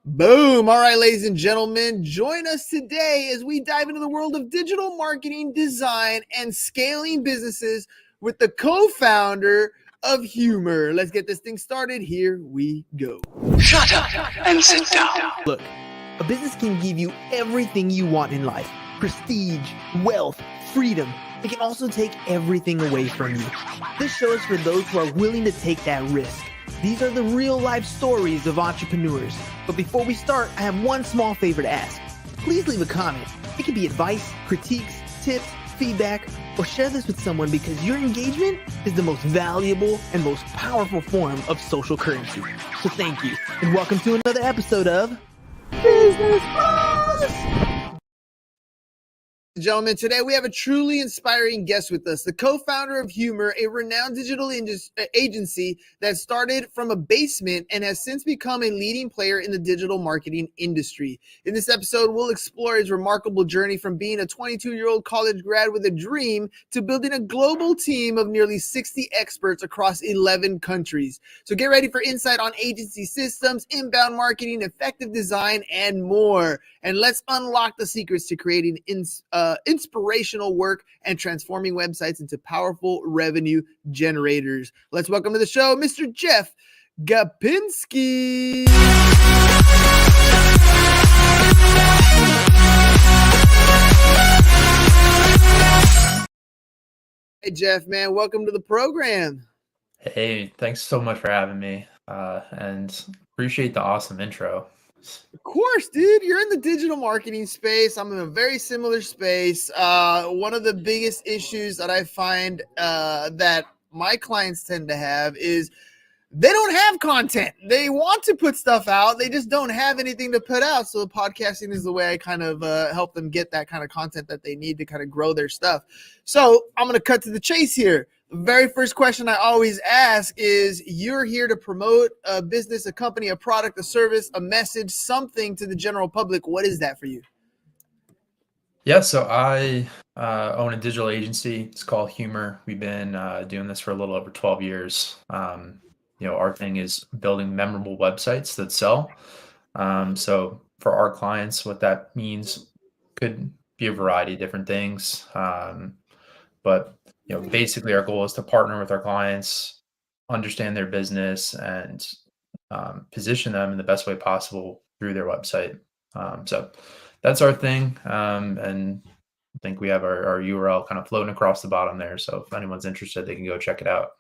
Boom. All right, ladies and gentlemen, join us today as we dive into the world of digital marketing, design, and scaling businesses with the co-founder of Humor. Let's get this thing started. Here we go. Shut up and sit down. Look, a business can give you everything you want in life: prestige, wealth, freedom. It can also take everything away from you. This show is for those who are willing to take that risk. These are the real life stories of entrepreneurs. But before we start, I have one small favor to ask. Please leave a comment. It can be advice, critiques, tips, feedback, or share this with someone because your engagement is the most valuable and most powerful form of social currency. So thank you, and welcome to another episode of Business Boss! Gentlemen, today we have a truly inspiring guest with us, the co-founder of Humor, a renowned digital agency that started from a basement and has since become a leading player in the digital marketing industry. In this episode, we'll explore his remarkable journey from being a 22-year-old college grad with a dream to building a global team of nearly 60 experts across 11 countries. So get ready for insight on agency systems, inbound marketing, effective design, and more. And let's unlock the secrets to creating inspirational work and transforming websites into powerful revenue generators. Let's welcome to the show, Mr. Jeff Gapinski. Hey, Jeff, man, welcome to the program. Hey, thanks so much for having me, and appreciate the awesome intro. Of course, dude, you're in the digital marketing space. I'm in a very similar space. One of the biggest issues that I find that my clients tend to have is they don't have content. They want to put stuff out. They just don't have anything to put out. So podcasting is the way I kind of help them get that kind of content that they need to kind of grow their stuff. So I'm going to cut to the chase here. The very first question I always ask is, you're here to promote a business, a company, a product, a service, a message, something to the general public. What is that for you? Yeah, so I own a digital agency. It's called Humor. We've been doing this for a little over 12 years. Our thing is building memorable websites that sell. So for our clients, what that means could be a variety of different things. But basically our goal is to partner with our clients, understand their business, and position them in the best way possible through their website. So that's our thing. And I think we have our URL kind of floating across the bottom there. So if anyone's interested, they can go check it out.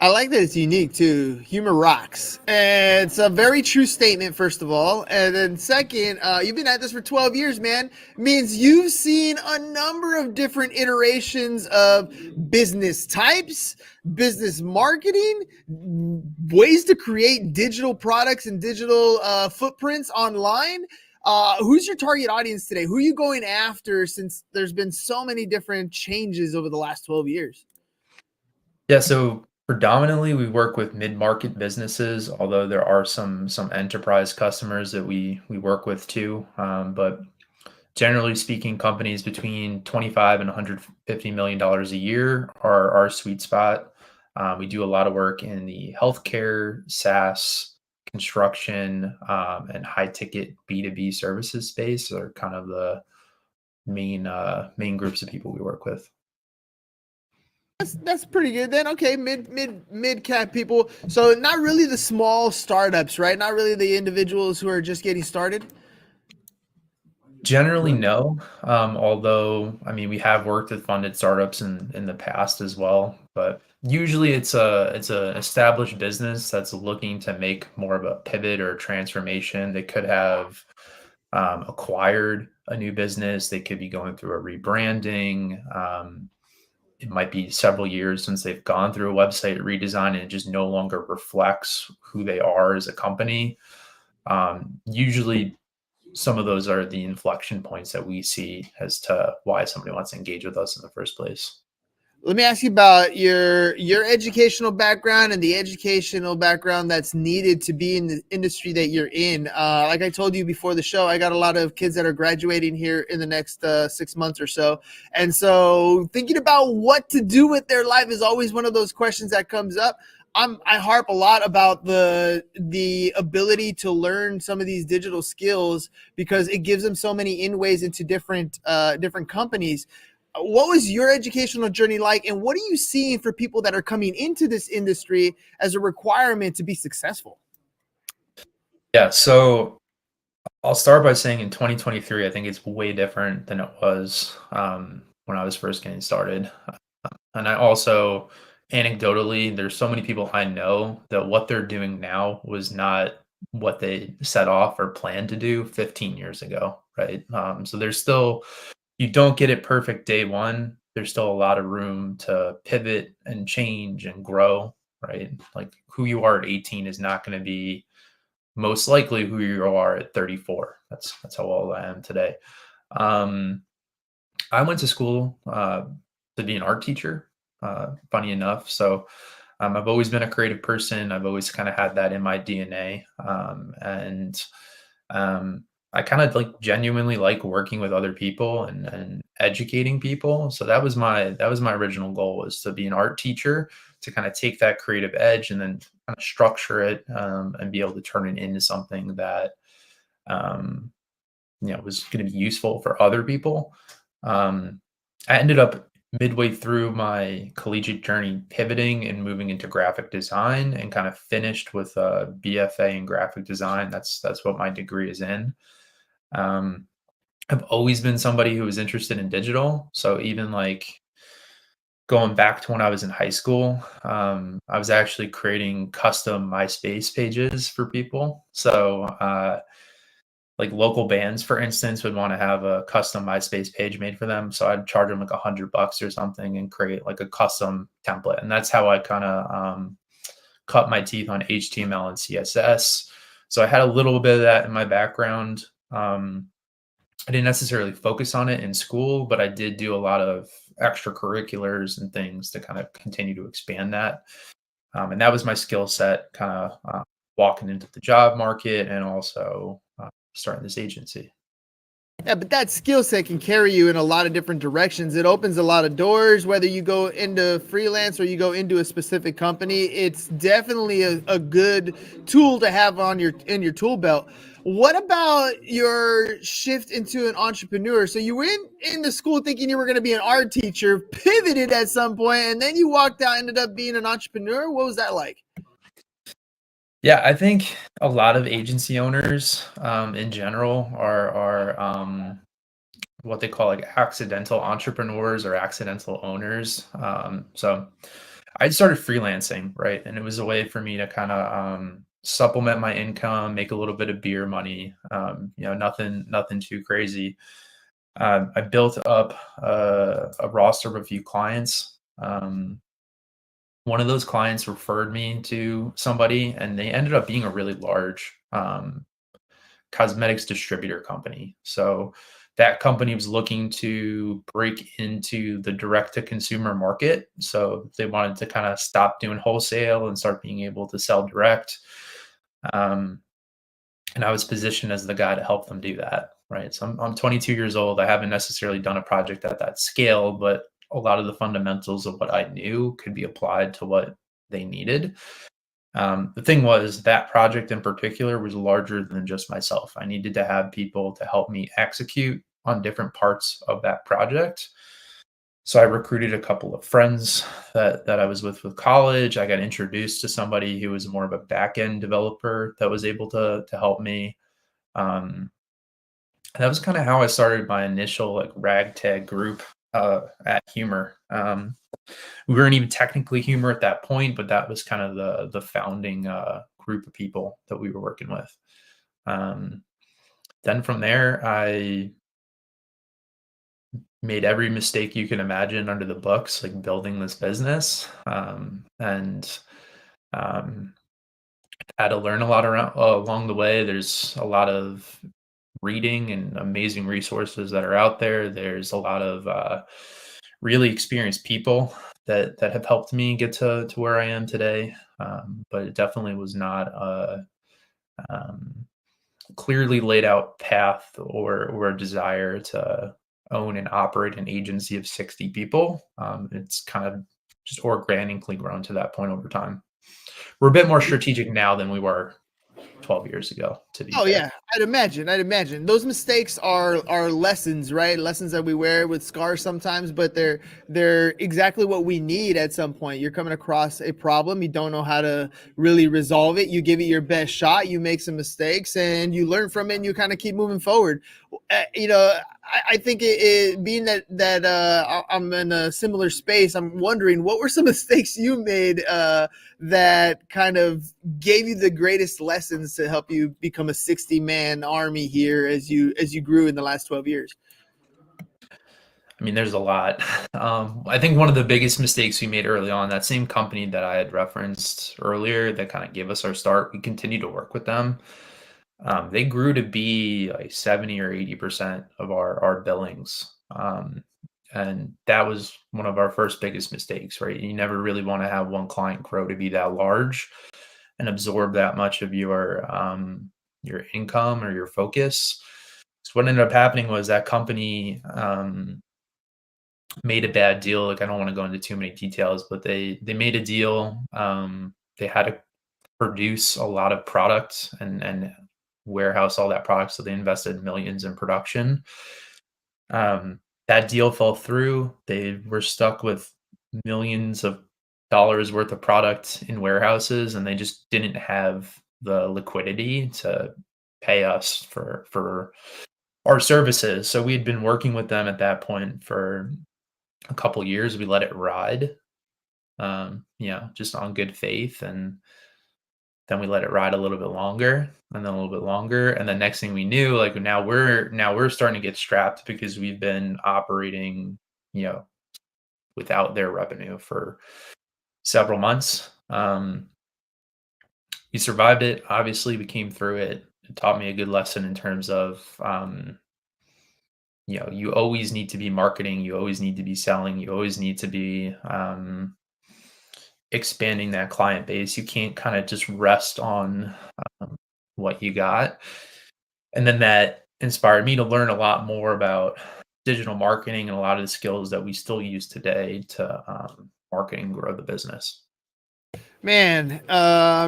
I like that it's unique too. Humor rocks. And it's a very true statement, first of all. And then second, you've been at this for 12 years, man. It means you've seen a number of different iterations of business types, business marketing, ways to create digital products and digital footprints online. Who's your target audience today? Who are you going after, since there's been so many different changes over the last 12 years? Yeah, so predominantly we work with mid-market businesses, although there are some enterprise customers that we work with too. But generally speaking, companies between $25 and $150 million a year are our sweet spot. We do a lot of work in the healthcare, SaaS, construction, and high ticket B2B services space are kind of the main groups of people we work with. That's pretty good then. Okay, mid cap people. So not really the small startups, right? Not really the individuals who are just getting started. Generally, no. Although, I mean, we have worked with funded startups in the past as well. But usually, it's a established business that's looking to make more of a pivot or a transformation. They could have acquired a new business. They could be going through a rebranding. It might be several years since they've gone through a website redesign and it just no longer reflects who they are as a company. Usually some of those are the inflection points that we see as to why somebody wants to engage with us in the first place. Let me ask you about your educational background and the educational background that's needed to be in the industry that you're in. Like I told you before the show, I got a lot of kids that are graduating here in the next 6 months or so. And so thinking about what to do with their life is always one of those questions that comes up. I harp a lot about the ability to learn some of these digital skills because it gives them so many inways into different companies. What was your educational journey like, and what are you seeing for people that are coming into this industry as a requirement to be successful? Yeah, so I'll start by saying in 2023, I think it's way different than it was when I was first getting started. And I also, anecdotally, there's so many people I know that what they're doing now was not what they set off or planned to do 15 years ago, right? So there's still, you don't get it perfect day one. There's still a lot of room to pivot and change and grow, right? Like who you are at 18 is not going to be most likely who you are at 34. That's how old I am today. Um, I went to school to be an art teacher. Funny enough, so I've always been a creative person. I've always kind of had that in my DNA, and I kind of like genuinely like working with other people and educating people. So that was my original goal, was to be an art teacher, to kind of take that creative edge and then kind of structure it and be able to turn it into something that um, was going to be useful for other people. Um, I ended up midway through my collegiate journey pivoting and moving into graphic design, and kind of finished with a BFA in graphic design. That's what my degree is in. Um, I've always been somebody who was interested in digital. So even like going back to when I was in high school, I was actually creating custom MySpace pages for people. So like local bands, for instance, would want to have a custom MySpace page made for them. So I'd charge them like $100 or something and create like a custom template. And that's how I kind of cut my teeth on HTML and CSS. So I had a little bit of that in my background. I didn't necessarily focus on it in school, but I did do a lot of extracurriculars and things to kind of continue to expand that. And that was my skill set, kind of walking into the job market, and also starting this agency. Yeah, but that skill set can carry you in a lot of different directions. It opens a lot of doors, whether you go into freelance or you go into a specific company. It's definitely a good tool to have on your tool belt. What about your shift into an entrepreneur? So you went into school thinking you were going to be an art teacher, pivoted at some point, and then you walked out, ended up being an entrepreneur. What was that like? Yeah, I think a lot of agency owners in general are what they call like accidental entrepreneurs or accidental owners. So I started freelancing, right? And it was a way for me to kind of supplement my income, make a little bit of beer money. Nothing too crazy. I built up a roster of a few clients. One of those clients referred me to somebody, and they ended up being a really large cosmetics distributor company. So that company was looking to break into the direct to consumer market. So they wanted to kind of stop doing wholesale and start being able to sell direct. Um, and I was positioned as the guy to help them do that. Right. So I'm 22 years old. I haven't necessarily done a project at that scale, but a lot of the fundamentals of what I knew could be applied to what they needed. The thing was, that project in particular was larger than just myself. I needed to have people to help me execute on different parts of that project. So I recruited a couple of friends that I was with college. I got introduced to somebody who was more of a back end developer that was able to help me. Um, and that was kind of how I started my initial like ragtag group at Humor. We weren't even technically Humor at that point, but that was kind of the founding group of people that we were working with. Um, then from there, I made every mistake you can imagine under the books, like building this business, and um, had to learn a lot along the way. There's a lot of reading and amazing resources that are out there. There's a lot of really experienced people that have helped me get to where I am today. But it definitely was not a um, clearly laid out path or a desire to own and operate an agency of 60 people. It's kind of just organically grown to that point over time. we're a bit more strategic now than we were 12 years ago, to be Oh fair. yeah, I'd imagine. Those mistakes are lessons, right? Lessons that we wear with scars sometimes, but they're exactly what we need at some point. You're coming across a problem, you don't know how to really resolve it. You give it your best shot, you make some mistakes, and you learn from it, and you kind of keep moving forward. I think being that I'm in a similar space, I'm wondering what were some mistakes you made that kind of gave you the greatest lessons to help you become a 60-man army here as you grew in the last 12 years. I mean, there's a lot. I think one of the biggest mistakes we made early on, that same company that I had referenced earlier that kind of gave us our start, we continued to work with them. They grew to be like 70 or 80% of our billings. And that was one of our first biggest mistakes, right? You never really want to have one client grow to be that large and absorb that much of your income or your focus. So what ended up happening was that company made a bad deal. Like, I don't want to go into too many details, but they made a deal. They had to produce a lot of product and warehouse all that product, so they invested millions in production. That deal fell through. They were stuck with millions of dollars worth of product in warehouses, and they just didn't have the liquidity to pay us for our services. So we had been working with them at that point for a couple years. We let it ride, just on good faith, and then we let it ride a little bit longer, and then a little bit longer, and the next thing we knew, like, now we're starting to get strapped because we've been operating, you know, without their revenue for several months. We survived it. Obviously, we came through it. It taught me a good lesson in terms of, you always need to be marketing, you always need to be selling, you always need to be expanding that client base. You can't kind of just rest on what you got. And then that inspired me to learn a lot more about digital marketing and a lot of the skills that we still use today to market and grow the business. Man,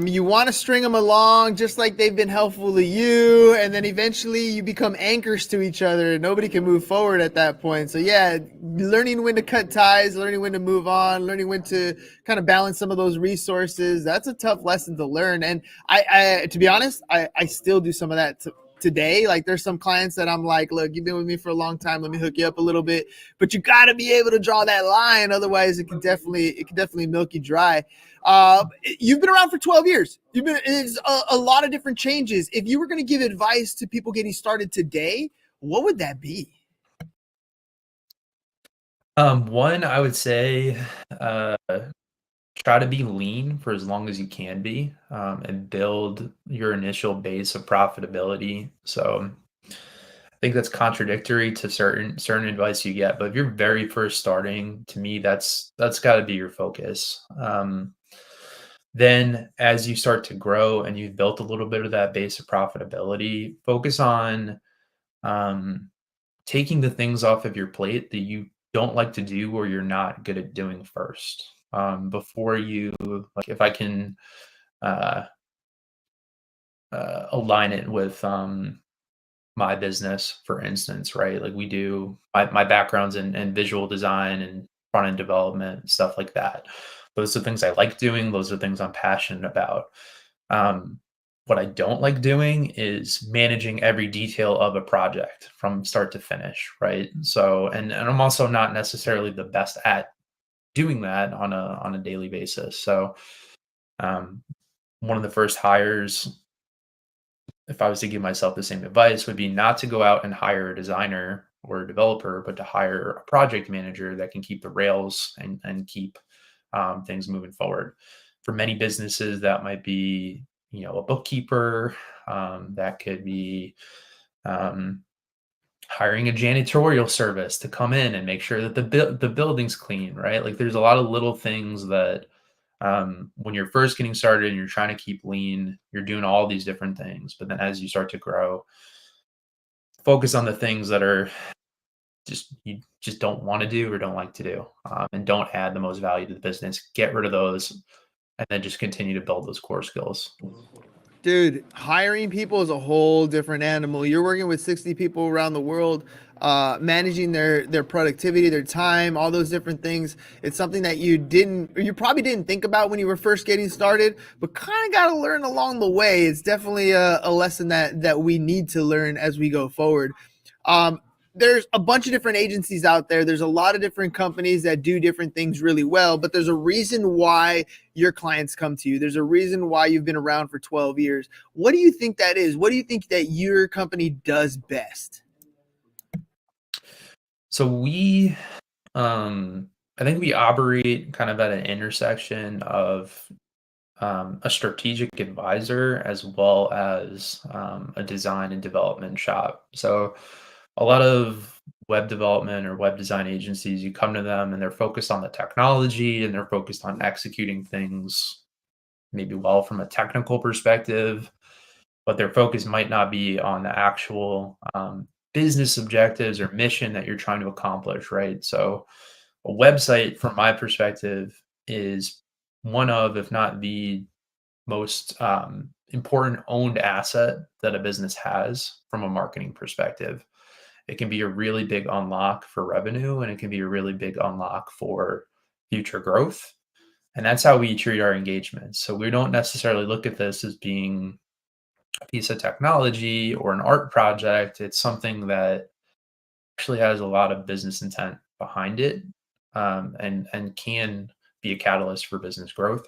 you want to string them along just like they've been helpful to you, and then eventually you become anchors to each other and nobody can move forward at that point. So yeah, learning when to cut ties, learning when to move on, learning when to kind of balance some of those resources, that's a tough lesson to learn. And I to be honest, I still do some of that today. Like, there's some clients that I'm like, look, you've been with me for a long time, let me hook you up a little bit, but you got to be able to draw that line, otherwise it can definitely milk you dry. You've been around for 12 years. It's a lot of different changes. If you were going to give advice to people getting started today, what would that be? One, I would say, uh, try to be lean for as long as you can be, and build your initial base of profitability. So I think that's contradictory to certain advice you get, but if you're very first starting, to me, that's got to be your focus. Then as you start to grow and you've built a little bit of that base of profitability, focus on um, taking the things off of your plate that you don't like to do or you're not good at doing first. Before you, like, if I can uh, align it with my business, for instance, right? Like, we do my background's in visual design and front end development, stuff like that. Those are things I like doing. Those are things I'm passionate about. Um, what I don't like doing is managing every detail of a project from start to finish, right? So, and I'm also not necessarily the best at doing that on a daily basis. So, um, one of the first hires, if I was to give myself the same advice, would be not to go out and hire a designer or a developer, but to hire a project manager that can keep the rails and keep things moving forward. For many businesses, that might be, a bookkeeper. That could be um, hiring a janitorial service to come in and make sure that the building's clean, right? Like, there's a lot of little things that when you're first getting started and you're trying to keep lean, you're doing all these different things. But then as you start to grow, focus on the things that are you just don't want to do or don't like to do, and don't add the most value to the business. Get rid of those. and then just continue to build those core skills. Dude, hiring people is a whole different animal. You're working with 60 people around the world, managing their productivity, their time, all those different things. It's something that you probably didn't think about when you were first getting started, but kind of got to learn along the way. It's definitely a lesson that we need to learn as we go forward. Um, there's a bunch of different agencies out there. There's a lot of different companies that do different things really well, but there's a reason why your clients come to you. There's a reason why you've been around for 12 years. What do you think that is? What do you think that your company does best? So I think we operate kind of at an intersection of a strategic advisor as well as a design and development shop. So a lot of web development or web design agencies, you come to them and they're focused on the technology and they're focused on executing things maybe well from a technical perspective, but their focus might not be on the actual business objectives or mission that you're trying to accomplish, right? So a website, from my perspective, is one of, if not the most important owned asset that a business has from a marketing perspective. It can be a really big unlock for revenue and it can be a really big unlock for future growth. And that's how we treat our engagements. So we don't necessarily look at this as being a piece of technology or an art project. It's something that actually has a lot of business intent behind it, and can be a catalyst for business growth.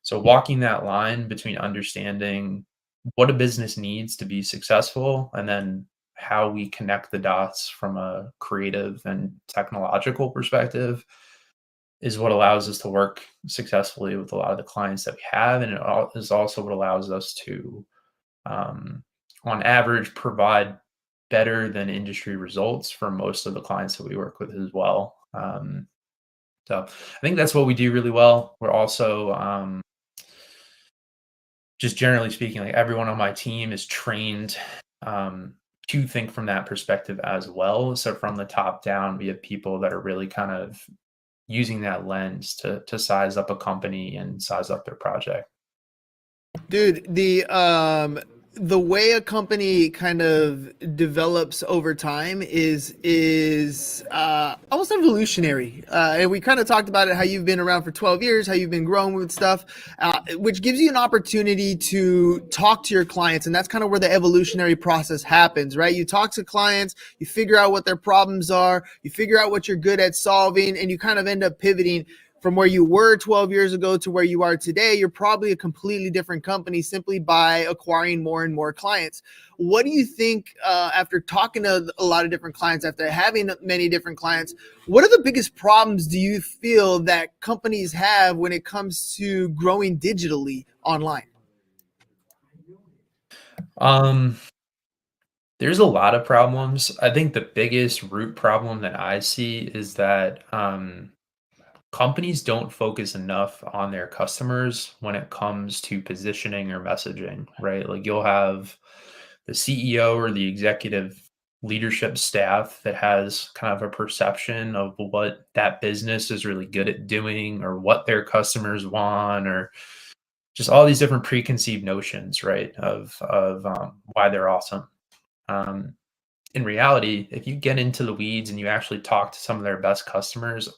So walking that line between understanding what a business needs to be successful and then how we connect the dots from a creative and technological perspective is what allows us to work successfully with a lot of the clients that we have. And is also what allows us to, on average, provide better than industry results for most of the clients that we work with as well. So I think that's what we do really well. We're also, just generally speaking, like everyone on my team is trained to think from that perspective as well. So from the top down, we have people that are really kind of using that lens to size up a company and size up their project. Dude, the way a company kind of develops over time is almost evolutionary. And we kind of talked about it, how you've been around for 12 years, how you've been growing with stuff, which gives you an opportunity to talk to your clients. And that's kind of where the evolutionary process happens, right? You talk to clients, you figure out what their problems are, you figure out what you're good at solving, and you kind of end up pivoting from where you were 12 years ago to where you are today. You're probably a completely different company simply by acquiring more and more clients. What do you think, after talking to a lot of different clients, after having many different clients, what are the biggest problems do you feel that companies have when it comes to growing digitally online? Um, there's a lot of problems. I think the biggest root problem that I see is that companies don't focus enough on their customers when it comes to positioning or messaging, right? Like you'll have the CEO or the executive leadership staff that has kind of a perception of what that business is really good at doing or what their customers want, or just all these different preconceived notions, right? Of why they're awesome. Um, in reality, if you get into the weeds and you actually talk to some of their best customers,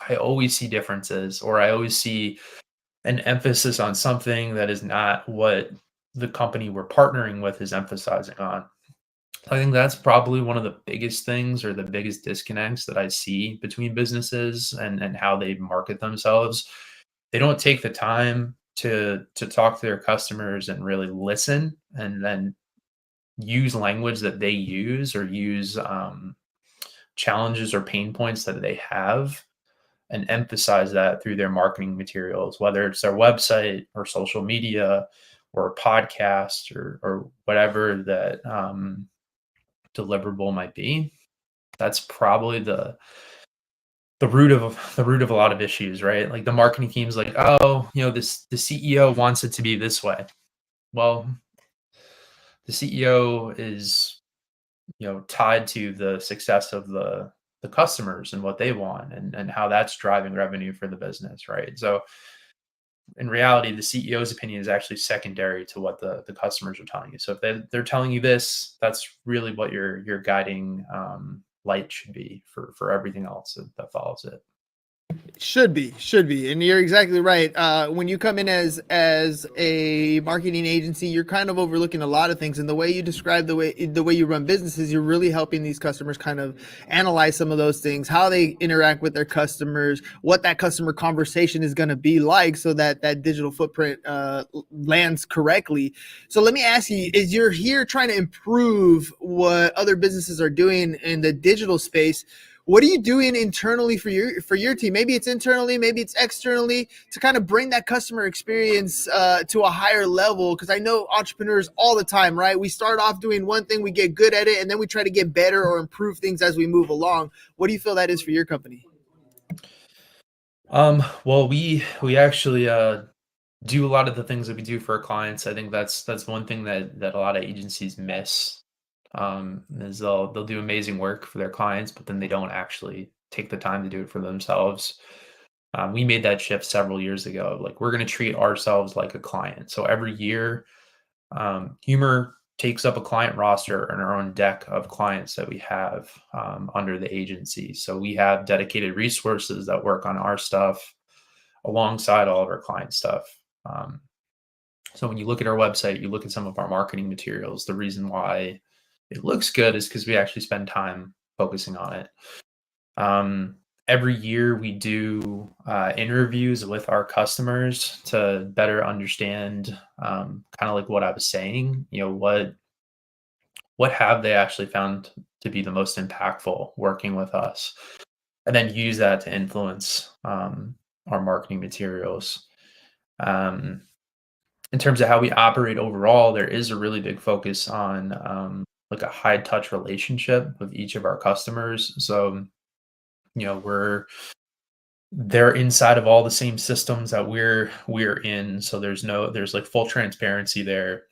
I always see differences, or I always see an emphasis on something that is not what the company we're partnering with is emphasizing on. I think that's probably one of the biggest things or the biggest disconnects that I see between businesses and how they market themselves. They don't take the time to talk to their customers and really listen and then use language that they use, or use challenges or pain points that they have, and emphasize that through their marketing materials, whether it's their website or social media or a podcast, or whatever that deliverable might be. That's probably the root of a lot of issues, right? Like the marketing team's like, oh, the CEO wants it to be this way. Well, the CEO is, tied to the success of the customers and what they want, and how that's driving revenue for the business, right? So in reality, the CEO's opinion is actually secondary to what the customers are telling you. So if they're telling you this, that's really what your guiding light should be for everything else that follows it. Should be, and you're exactly right. When you come in as a marketing agency, you're kind of overlooking a lot of things. And the way you describe the way you run businesses, you're really helping these customers kind of analyze some of those things, how they interact with their customers, what that customer conversation is going to be like, so that that digital footprint lands correctly. So let me ask you: is you're here trying to improve what other businesses are doing in the digital space? What are you doing internally for your team? Maybe it's internally, maybe it's externally, to kind of bring that customer experience to a higher level. Because I know entrepreneurs all the time, right? We start off doing one thing, we get good at it, and then we try to get better or improve things as we move along. What do you feel that is for your company? Well, we actually do a lot of the things that we do for our clients. I think that's one thing that a lot of agencies miss. Is they'll do amazing work for their clients, but then they don't actually take the time to do it for themselves. We made that shift several years ago. Like, we're going to treat ourselves like a client. So every year, Humor takes up a client roster and our own deck of clients that we have under the agency. So we have dedicated resources that work on our stuff alongside all of our client stuff. Um, so when you look at our website, you look at some of our marketing materials, the reason why it looks good is because we actually spend time focusing on it. Every year we do interviews with our customers to better understand, kind of like what I was saying, what have they actually found to be the most impactful working with us, and then use that to influence our marketing materials. Um, in terms of how we operate overall, there is a really big focus on like a high touch relationship with each of our customers. So, they're inside of all the same systems that we're in. So there's like full transparency there.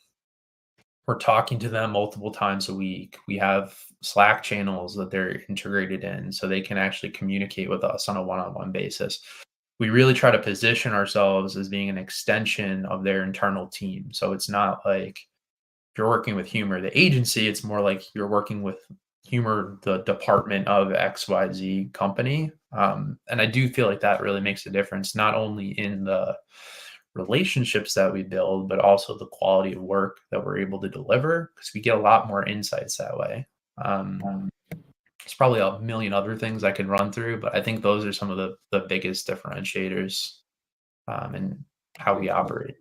We're talking to them multiple times a week. We have Slack channels that they're integrated in so they can actually communicate with us on a one-on-one basis. We really try to position ourselves as being an extension of their internal team. So it's not like you're working with Humor, the agency, it's more like you're working with Humor, the department of XYZ company. And I do feel like that really makes a difference, not only in the relationships that we build, but also the quality of work that we're able to deliver, because we get a lot more insights that way. There's probably a million other things I could run through, but I think those are some of the biggest differentiators in how we operate.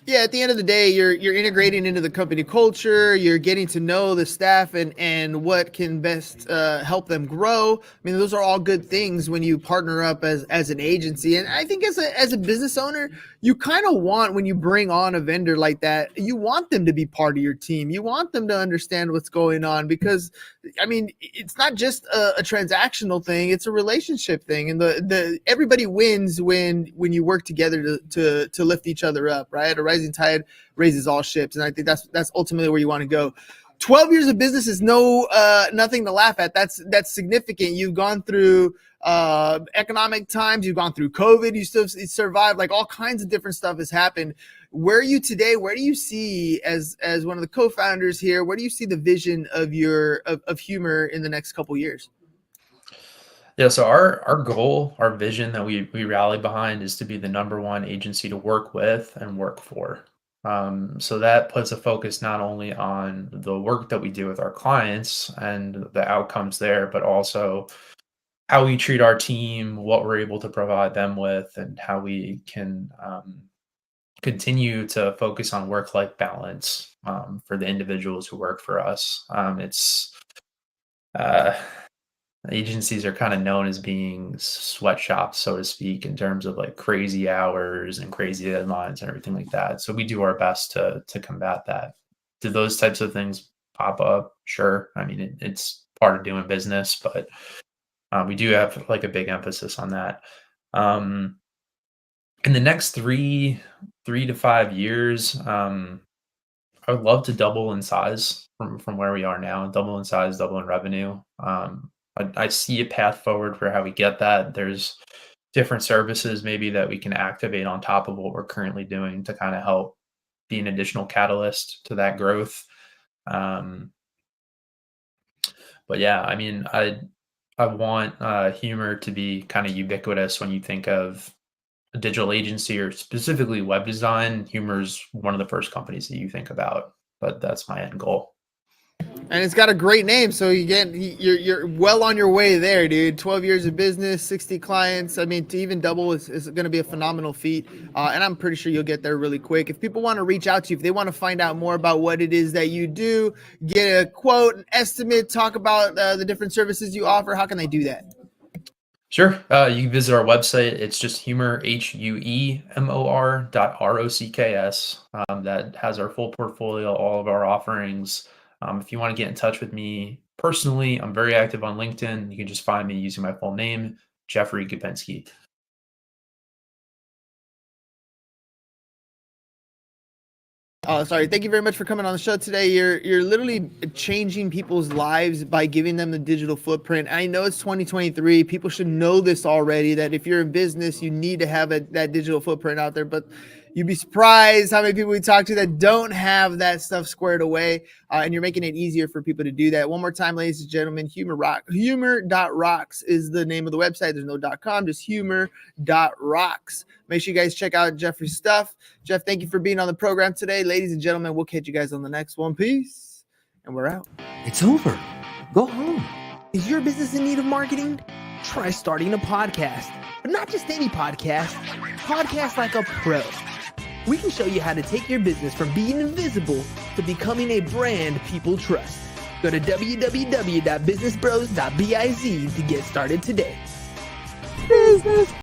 Yeah, at the end of the day, you're integrating into the company culture. You're getting to know the staff and what can best help them grow. I mean, those are all good things when you partner up as an agency. And I think as a business owner, you kind of want, when you bring on a vendor like that, you want them to be part of your team. You want them to understand what's going on, because I mean, it's not just a transactional thing; it's a relationship thing, and the everybody wins when you work together to lift each other up, right? A rising tide raises all ships, and I think that's ultimately where you want to go. 12 years of business is nothing to laugh at. That's significant. You've gone through economic times, you've gone through COVID, you still survived. Like, all kinds of different stuff has happened. Where are you today? Where do you see, as one of the co-founders here, where do you see the vision of Humor in the next couple years? Yeah, so our goal, our vision that we rally behind is to be the number one agency to work with and work for. So that puts a focus not only on the work that we do with our clients and the outcomes there, but also how we treat our team, what we're able to provide them with, and how we can continue to focus on work-life balance for the individuals who work for us. It's uh, Agencies are kind of known as being sweatshops, so to speak, in terms of like crazy hours and crazy deadlines and everything like that. So we do our best to combat that. Do those types of things pop up? Sure. I mean, it's part of doing business, but we do have like a big emphasis on that. In the next 3 to 5 years, I would love to double in size from where we are now, double in size, double in revenue. I see a path forward for how we get that. There's different services maybe that we can activate on top of what we're currently doing to kind of help be an additional catalyst to that growth. But yeah, I mean, I want humor to be kind of ubiquitous when you think of a digital agency or specifically web design. Humor's one of the first companies that you think about, but that's my end goal. And it's got a great name, so you're well on your way there, dude. 12 years of business, 60 clients. I mean, to even double is going to be a phenomenal feat, and I'm pretty sure you'll get there really quick. If people want to reach out to you, if they want to find out more about what it is that you do, get a quote, an estimate, talk about the different services you offer, how can they do that? Sure. You can visit our website. It's just humor, HUEMOR.ROCKS. That has our full portfolio, all of our offerings. If you want to get in touch with me personally, I'm very active on LinkedIn. You can just find me using my full name, Jeffrey Gapinski. Oh, sorry. Thank you very much for coming on the show today. You're literally changing people's lives by giving them the digital footprint. I know it's 2023. People should know this already, that if you're in business, you need to have that digital footprint out there. But you'd be surprised how many people we talk to that don't have that stuff squared away, and you're making it easier for people to do that. One more time, ladies and gentlemen, humor.rocks is the name of the website. There's no .com, just humor.rocks. Make sure you guys check out Jeffrey's stuff. Jeff, thank you for being on the program today. Ladies and gentlemen, we'll catch you guys on the next one. Peace, and we're out. It's over. Go home. Is your business in need of marketing? Try starting a podcast, but not just any podcast. Podcast like a pro. We can show you how to take your business from being invisible to becoming a brand people trust. Go to www.businessbros.biz to get started today. Business